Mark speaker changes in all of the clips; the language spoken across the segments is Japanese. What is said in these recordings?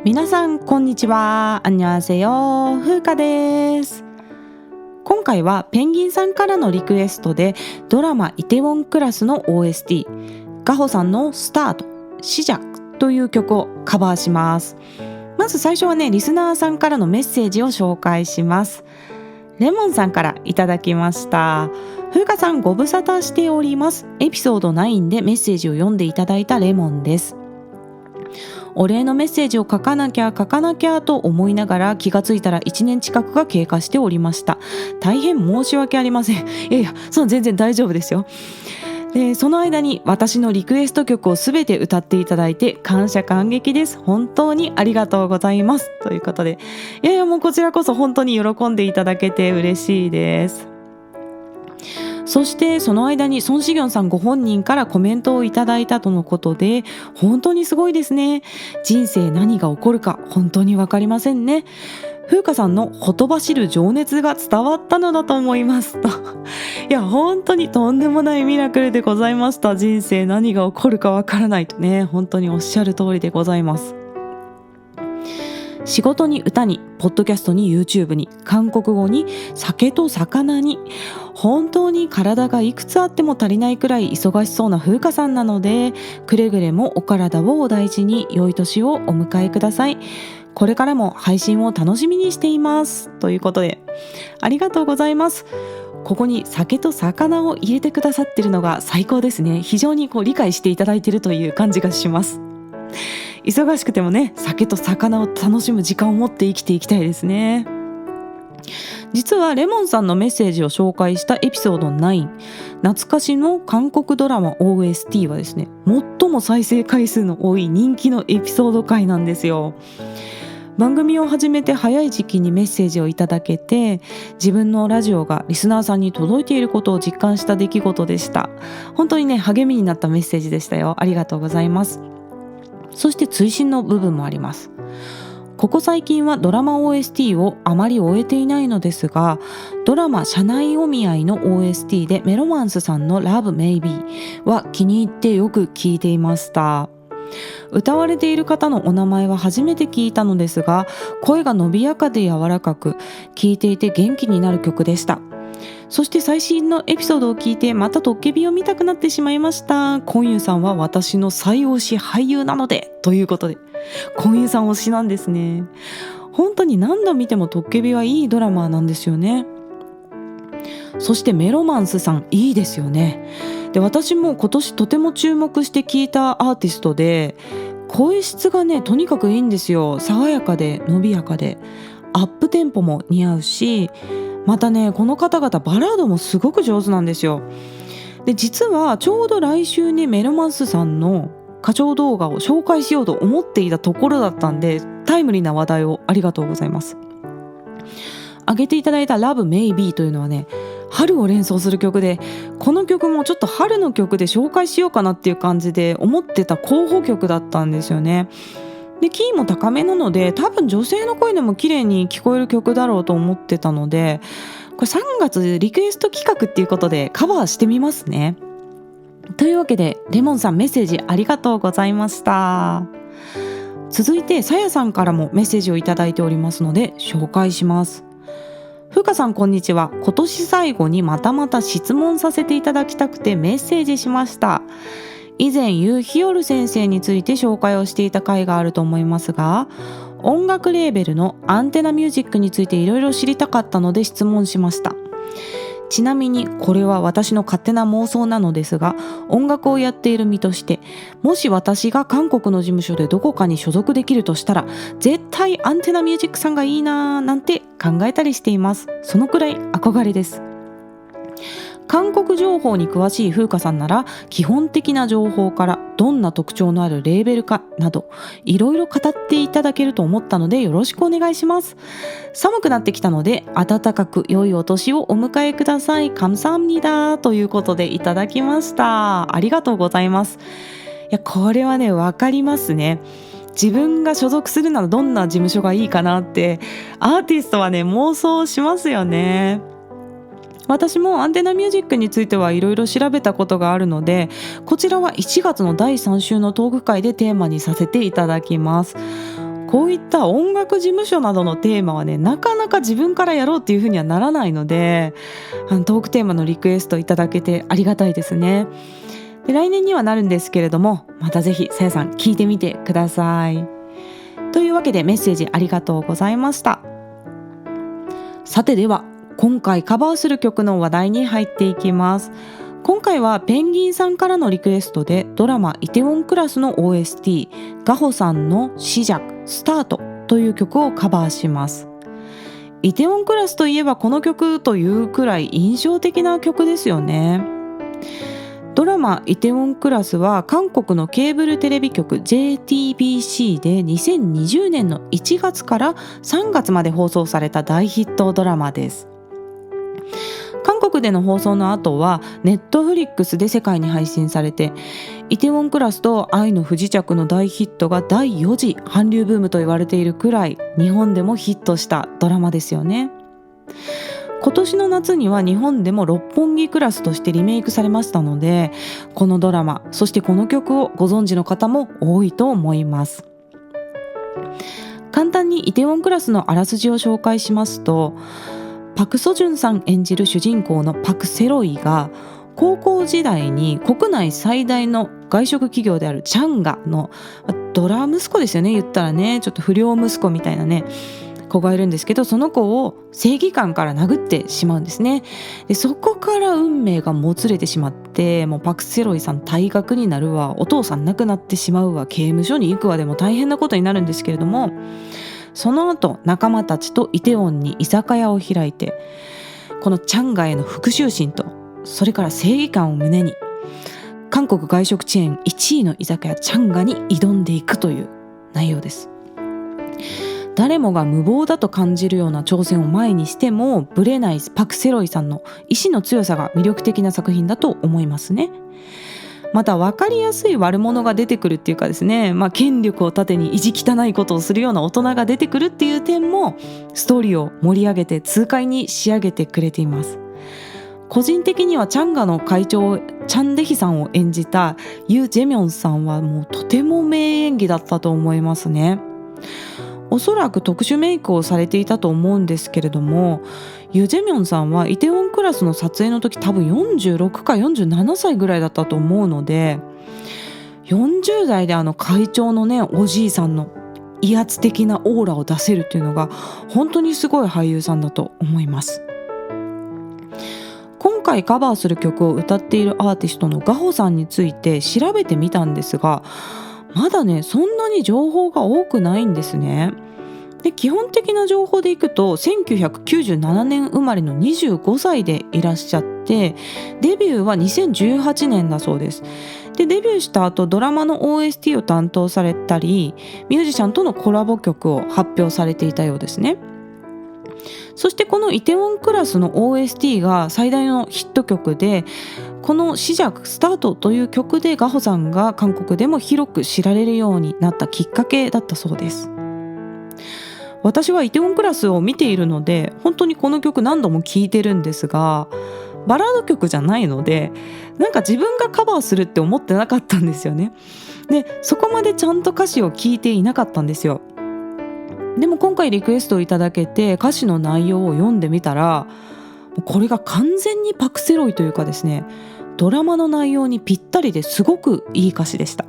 Speaker 1: 皆さんこんにちは。안녕하세요。風花です。今回はペンギンさんからのリクエストでドラマイテウォンクラスの OST ガホさんのスタートシジャクという曲をカバーします。まず最初はね、リスナーさんからのメッセージを紹介します。レモンさんからいただきました。風花さんご無沙汰しております。エピソード9でメッセージを読んでいただいたレモンです。お礼のメッセージを書かなきゃと思いながら気がついたら1年近くが経過しておりました。大変申し訳ありません。全然大丈夫ですよ。でその間に私のリクエスト曲をすべて歌っていただいて感謝感激です。本当にありがとうございますということで、もうこちらこそ本当に喜んでいただけて嬉しいです。そしてその間にソン・シギョンさんご本人からコメントをいただいたとのことで、本当にすごいですね。人生何が起こるか本当に分かりませんね。風花さんのほとばしる情熱が伝わったのだと思いますと本当にとんでもないミラクルでございました。人生何が起こるか分からないとね、本当におっしゃる通りでございます。仕事に歌にポッドキャストに YouTube に韓国語に酒と魚に、本当に体がいくつあっても足りないくらい忙しそうな風花さんなので、くれぐれもお体をお大事に良い年をお迎えください。これからも配信を楽しみにしていますということで、ありがとうございます。ここに酒と魚を入れてくださってるのが最高ですね。非常に理解していただいているという感じがします。忙しくてもね、酒と魚を楽しむ時間を持って生きていきたいですね。実はレモンさんのメッセージを紹介したエピソード9、懐かしの韓国ドラマ OST はですね、最も再生回数の多い人気のエピソード回なんですよ。番組を始めて早い時期にメッセージをいただけて、自分のラジオがリスナーさんに届いていることを実感した出来事でした。本当にね、励みになったメッセージでしたよ。ありがとうございます。そして追伸の部分もあります。ここ最近はドラマ OST をあまり終えていないのですが、ドラマ社内お見合いの OST でメロマンスさんの Love Maybe は気に入ってよく聞いていました。歌われている方のお名前は初めて聞いたのですが、声が伸びやかで柔らかく、聞いていて元気になる曲でした。そして最新のエピソードを聞いてまたトッケビを見たくなってしまいました。コンユさんは私の最推し俳優なのでということで、コンユさん推しなんですね。本当に何度見てもトッケビはいいドラマなんですよね。そしてメロマンスさんいいですよね。で、私も今年とても注目して聞いたアーティストで、声質がねとにかくいいんですよ。爽やかで伸びやかでアップテンポも似合うし、またねこの方々バラードもすごく上手なんですよ。で、実はちょうど来週にメロマンスさんの歌唱動画を紹介しようと思っていたところだったんで、タイムリーな話題をありがとうございます。挙げていただいた Love Maybe というのはね、春を連想する曲で、この曲もちょっと春の曲で紹介しようかなっていう感じで思ってた候補曲だったんですよね。で、キーも高めなので多分女性の声でも綺麗に聞こえる曲だろうと思ってたので、これ3月リクエスト企画っていうことでカバーしてみますね。というわけでレモンさんメッセージありがとうございました。続いてさやさんからもメッセージをいただいておりますので紹介します。ふかさんこんにちは。今年最後にまたまた質問させていただきたくてメッセージしました。以前ユーヒヨル先生について紹介をしていた回があると思いますが、音楽レーベルのアンテナミュージックについていろいろ知りたかったので質問しました。ちなみにこれは私の勝手な妄想なのですが、音楽をやっている身として、もし私が韓国の事務所でどこかに所属できるとしたら絶対アンテナミュージックさんがいいなーなんて考えたりしています。そのくらい憧れです。韓国情報に詳しい風花さんなら、基本的な情報からどんな特徴のあるレーベルかなどいろいろ語っていただけると思ったのでよろしくお願いします。寒くなってきたので暖かく良いお年をお迎えください。감사합니다ということでいただきました。ありがとうございます。これはね分かりますね。自分が所属するならどんな事務所がいいかなってアーティストはね妄想しますよね。私もアンテナミュージックについてはいろいろ調べたことがあるので、こちらは1月の第3週のトーク会でテーマにさせていただきます。こういった音楽事務所などのテーマはね、なかなか自分からやろうっていう風にはならないので、トークテーマのリクエストいただけてありがたいですね。で、来年にはなるんですけれども、またぜひさやさん聞いてみてください。というわけでメッセージありがとうございました。さて、では今回カバーする曲の話題に入っていきます。今回はペンギンさんからのリクエストでドラマイテウォンクラスの OST ガホさんのシジャクスタートという曲をカバーします。イテウォンクラスといえばこの曲というくらい印象的な曲ですよね。ドラマイテウォンクラスは韓国のケーブルテレビ局 JTBC で2020年の1月から3月まで放送された大ヒットドラマです。韓国での放送の後はネットフリックスで世界に配信されて、イテウォンクラスと愛の不時着の大ヒットが第4次韓流ブームと言われているくらい日本でもヒットしたドラマですよね。今年の夏には日本でも六本木クラスとしてリメイクされましたので、このドラマ、そしてこの曲をご存知の方も多いと思います。簡単にイテウォンクラスのあらすじを紹介しますと、パク・ソジュンさん演じる主人公のパク・セロイが高校時代に国内最大の外食企業であるチャンガのドラ息子ですよね、言ったらね、ちょっと不良息子みたいなね子がいるんですけど、その子を正義感から殴ってしまうんですね。でそこから運命がもつれてしまって、もうパク・セロイさん退学になるわ、お父さん亡くなってしまうわ、刑務所に行くわでも大変なことになるんですけれども、その後仲間たちとイテウォンに居酒屋を開いて、このチャンガへの復讐心とそれから正義感を胸に韓国外食チェーン1位の居酒屋チャンガに挑んでいくという内容です。誰もが無謀だと感じるような挑戦を前にしてもブレないパク・セロイさんの意志の強さが魅力的な作品だと思いますね。また分かりやすい悪者が出てくるっていうかですね、権力を盾に意地汚いことをするような大人が出てくるっていう点もストーリーを盛り上げて痛快に仕上げてくれています。個人的にはチャンガの会長チャンデヒさんを演じたユ・ジェミョンさんはもうとても名演技だったと思いますね。おそらく特殊メイクをされていたと思うんですけれども、ユ・ジェミョンさんはイテウォンクラスの撮影の時多分46か47歳ぐらいだったと思うので、40代で会長のねおじいさんの威圧的なオーラを出せるっていうのが本当にすごい俳優さんだと思います。今回カバーする曲を歌っているアーティストのガホさんについて調べてみたんですが、まだねそんなに情報が多くないんですね。で基本的な情報でいくと1997年生まれの25歳でいらっしゃって、デビューは2018年だそうです。でデビューした後ドラマの OST を担当されたり、ミュージシャンとのコラボ曲を発表されていたようですね。そしてこのイテウォンクラスの OST が最大のヒット曲で、このシジャクスタートという曲でガホさんが韓国でも広く知られるようになったきっかけだったそうです。私はイテウォンクラスを見ているので本当にこの曲何度も聴いてるんですが、バラード曲じゃないのでなんか自分がカバーするって思ってなかったんですよね。でそこまでちゃんと歌詞を聴いていなかったんですよ。でも今回リクエストをいただけて歌詞の内容を読んでみたら、これが完全にパクセロイというかですね、ドラマの内容にぴったりですごくいい歌詞でした。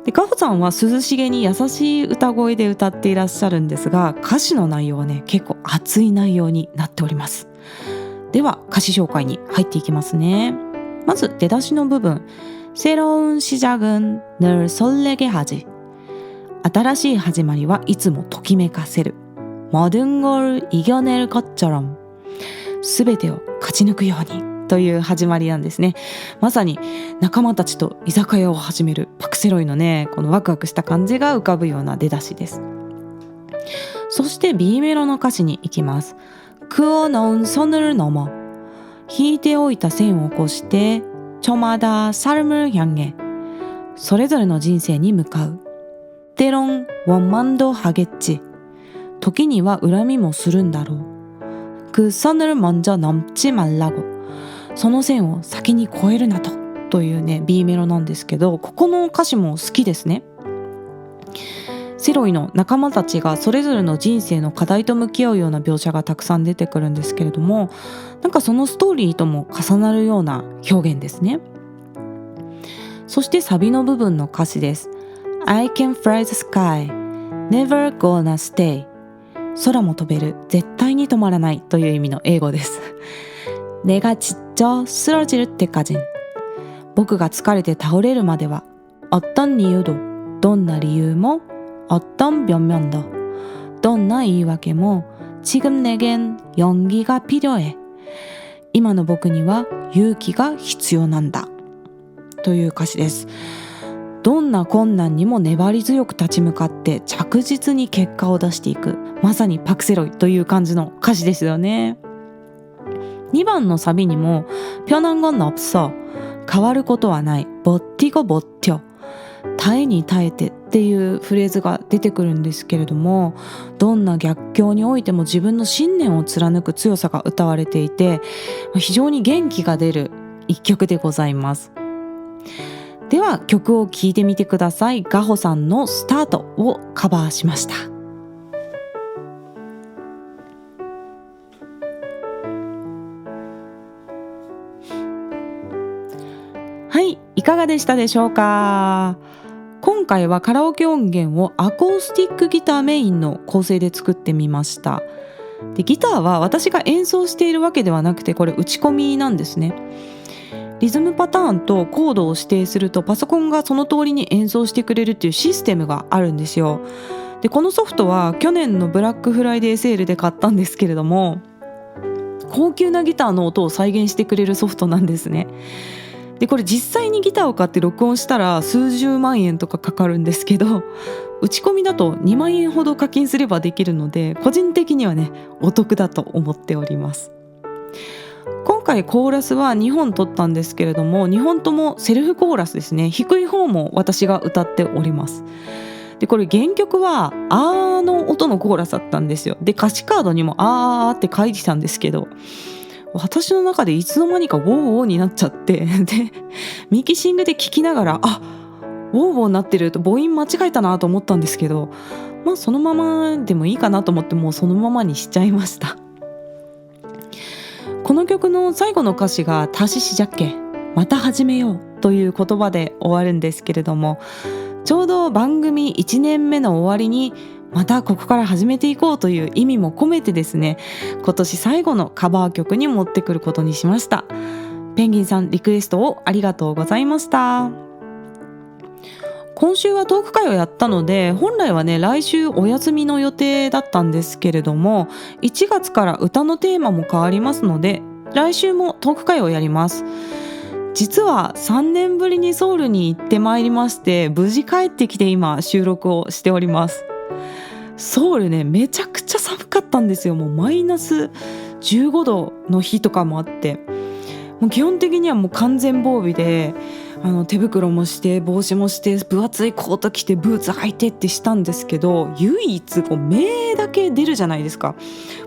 Speaker 1: でガホさんは涼しげに優しい歌声で歌っていらっしゃるんですが、歌詞の内容はね結構熱い内容になっております。では歌詞紹介に入っていきますね。まず出だしの部分、새로운시작은 늘 설레게 하지、新しい始まりはいつもときめかせる、모든 걸 이겨낼 것처럼、すべてを勝ち抜くようにという始まりなんですね。まさに仲間たちと居酒屋を始めるパクセロイのねこのワクワクした感じが浮かぶような出だしです。そして B メロの歌詞に行きます。그어놓은선을넘어、引いておいた線を越して저마다삶을향해、それぞれの人生に向かう。때론 원망도 하겠지、時には恨みもするんだろう。그 선을 먼저 넘지 말라고、その線を先に越えるなとというね B メロなんですけど、ここの歌詞も好きですね。セロイの仲間たちがそれぞれの人生の課題と向き合うような描写がたくさん出てくるんですけれども、なんかそのストーリーとも重なるような表現ですね。そしてサビの部分の歌詞です。 I can fly the sky never gonna stay 空も飛べる絶対に止まらないという意味の英語です。내가 지쳐 쓰러질 때까진僕が疲れて倒れるまでは어떤 이유도どんな理由も어떤 변명도どんな言い訳も지금 내겐 용기가 필요해今の僕には勇気が必要なんだという歌詞です。どんな困難にも粘り強く立ち向かって着実に結果を出していく、まさにパクセロイという感じの歌詞ですよね。2番のサビにも변한 건 없어変わることはない버티고 버텨耐えに耐えてっていうフレーズが出てくるんですけれども、どんな逆境においても自分の信念を貫く強さが歌われていて、非常に元気が出る一曲でございます。では曲を聴いてみてください。ガホさんのスタートをカバーしました。はい、いかがでしたでしょうか。今回はカラオケ音源をアコースティックギターメインの構成で作ってみました。でギターは私が演奏しているわけではなくて、これ打ち込みなんですね。リズムパターンとコードを指定するとパソコンがその通りに演奏してくれるっていうシステムがあるんですよ。でこのソフトは去年のブラックフライデーセールで買ったんですけれども、高級なギターの音を再現してくれるソフトなんですね。でこれ実際にギターを買って録音したら数十万円とかかかるんですけど、打ち込みだと2万円ほど課金すればできるので、個人的にはねお得だと思っております。今回コーラスは2本撮ったんですけれども、2本ともセルフコーラスですね。低い方も私が歌っております。でこれ原曲はあーの音のコーラスだったんですよ。で歌詞カードにもあーって書いてたんですけど、私の中でいつの間にかウォーウォーになっちゃって、でミキシングで聞きながらウォーウォーになってると母音間違えたなと思ったんですけど、そのままでもいいかなと思って、もうそのままにしちゃいました。この曲の最後の歌詞が다시 시작해また始めようという言葉で終わるんですけれども、ちょうど番組1年目の終わりにまたここから始めていこうという意味も込めてですね、今年最後のカバー曲に持ってくることにしました。ペンギンさんリクエストをありがとうございました。今週はトーク会をやったので、本来はね来週お休みの予定だったんですけれども、1月から歌のテーマも変わりますので、来週もトーク会をやります。実は3年ぶりにソウルに行ってまいりまして、無事帰ってきて今収録をしております。ソウルねめちゃくちゃ寒かったんですよ。もうマイナス15度の日とかもあって、もう基本的にはもう完全防備で、手袋もして帽子もして分厚いコート着てブーツ履いてってしたんですけど、唯一こう目だけ出るじゃないですか。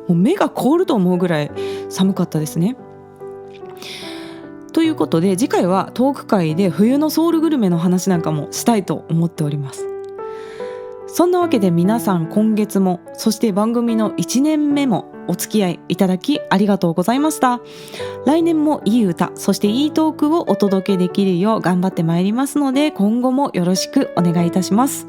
Speaker 1: もう目が凍ると思うぐらい寒かったですね。ということで次回はトーク会で冬のソウルグルメの話なんかもしたいと思っております。そんなわけで皆さん今月も、そして番組の1年目もお付き合いいただきありがとうございました。来年もいい歌、そしていいトークをお届けできるよう頑張ってまいりますので、今後もよろしくお願いいたします。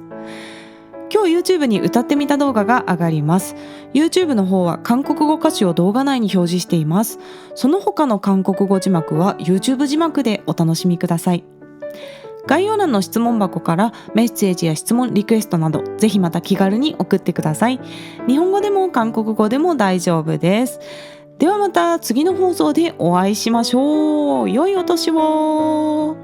Speaker 1: 今日 YouTube に歌ってみた動画が上がります。 YouTube の方は韓国語歌詞を動画内に表示しています。その他の韓国語字幕は YouTube 字幕でお楽しみください。概要欄の質問箱からメッセージや質問、リクエストなどぜひまた気軽に送ってください。日本語でも韓国語でも大丈夫です。ではまた次の放送でお会いしましょう。良いお年を。